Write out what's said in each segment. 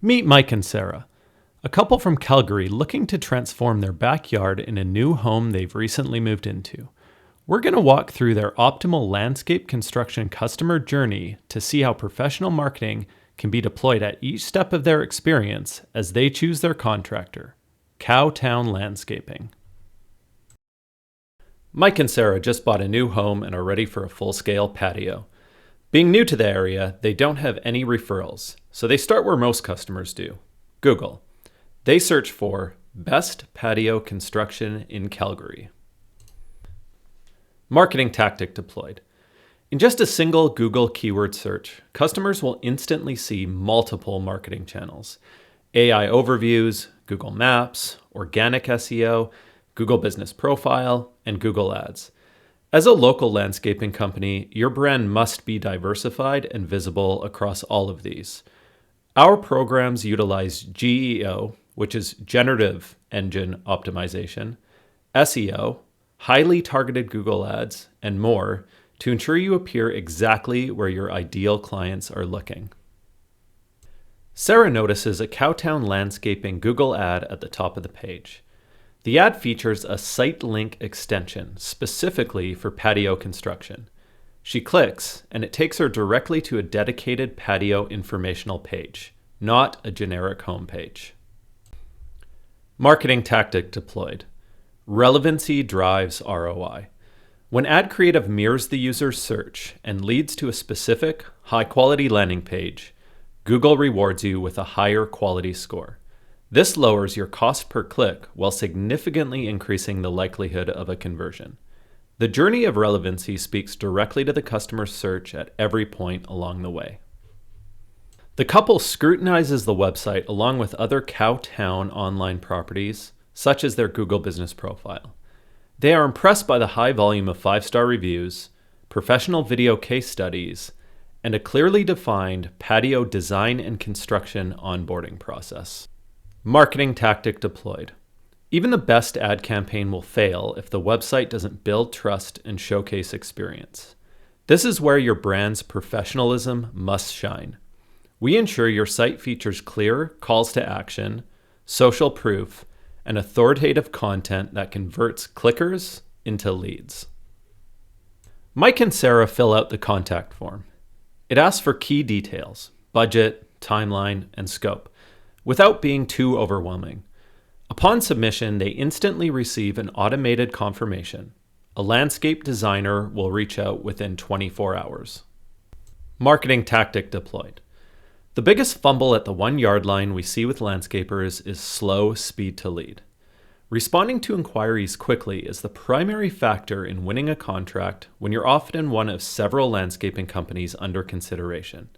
Meet Mike and Sarah, a couple from Calgary looking to transform their backyard in a new home they've recently moved into. We're going to walk through their optimal landscape construction customer journey to see how professional marketing can be deployed at each step of their experience as they choose their contractor, Cowtown Landscaping. Mike and Sarah just bought a new home and are ready for a full-scale patio. Being new to the area, they don't have any referrals, so they start where most customers do, Google. They search for best patio construction in Calgary. Marketing tactic deployed. In just a single Google keyword search, customers will instantly see multiple marketing channels: AI overviews, Google Maps, organic SEO, Google Business Profile, and Google Ads. As a local landscaping company, your brand must be diversified and visible across all of these. Our programs utilize GEO, which is Generative Engine Optimization, SEO, highly targeted Google Ads, and more to ensure you appear exactly where your ideal clients are looking. Sarah notices a Cowtown Landscaping Google ad at the top of the page. The ad features a site link extension specifically for patio construction. She clicks, and it takes her directly to a dedicated patio informational page, not a generic homepage. Marketing tactic deployed. Relevancy drives ROI. When ad creative mirrors the user's search and leads to a specific, high-quality landing page, Google rewards you with a higher quality score. This lowers your cost per click while significantly increasing the likelihood of a conversion. The journey of relevancy speaks directly to the customer's search at every point along the way. The couple scrutinizes the website along with other Cowtown online properties, such as their Google Business Profile. They are impressed by the high volume of 5-star reviews, professional video case studies, and a clearly defined patio design and construction onboarding process. Marketing tactic deployed. Even the best ad campaign will fail if the website doesn't build trust and showcase experience. This is where your brand's professionalism must shine. We ensure your site features clear calls to action, social proof, and authoritative content that converts clickers into leads. Mike and Sarah fill out the contact form. It asks for key details, budget, timeline, and scope, without being too overwhelming. Upon submission, they instantly receive an automated confirmation. A landscape designer will reach out within 24 hours. Marketing tactic deployed. The biggest fumble at the 1-yard line we see with landscapers is slow speed to lead. Responding to inquiries quickly is the primary factor in winning a contract when you're often one of several landscaping companies under consideration.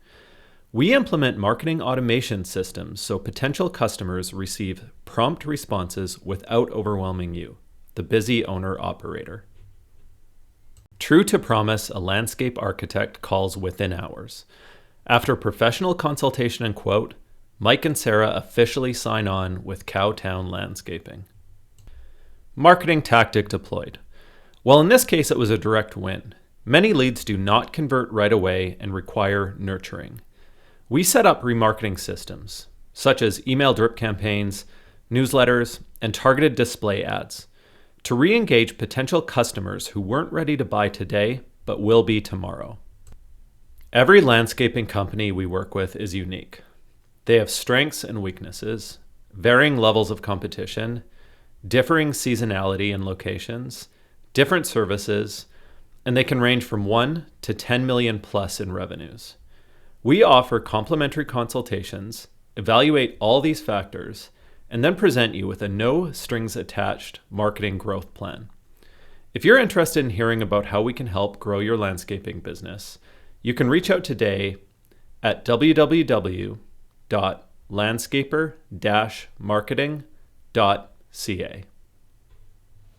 We implement marketing automation systems so potential customers receive prompt responses without overwhelming you, the busy owner-operator. True to promise, a landscape architect calls within hours. After professional consultation and quote, Mike and Sarah officially sign on with Cowtown Landscaping. Marketing tactic deployed. Well, in this case, it was a direct win. Many leads do not convert right away and require nurturing. We set up remarketing systems, such as email drip campaigns, newsletters, and targeted display ads, to re-engage potential customers who weren't ready to buy today, but will be tomorrow. Every landscaping company we work with is unique. They have strengths and weaknesses, varying levels of competition, differing seasonality and locations, different services, and they can range from 1 to 10 million plus in revenues. We offer complimentary consultations, evaluate all these factors, and then present you with a no-strings-attached marketing growth plan. If you're interested in hearing about how we can help grow your landscaping business, you can reach out today at www.landscaper-marketing.ca.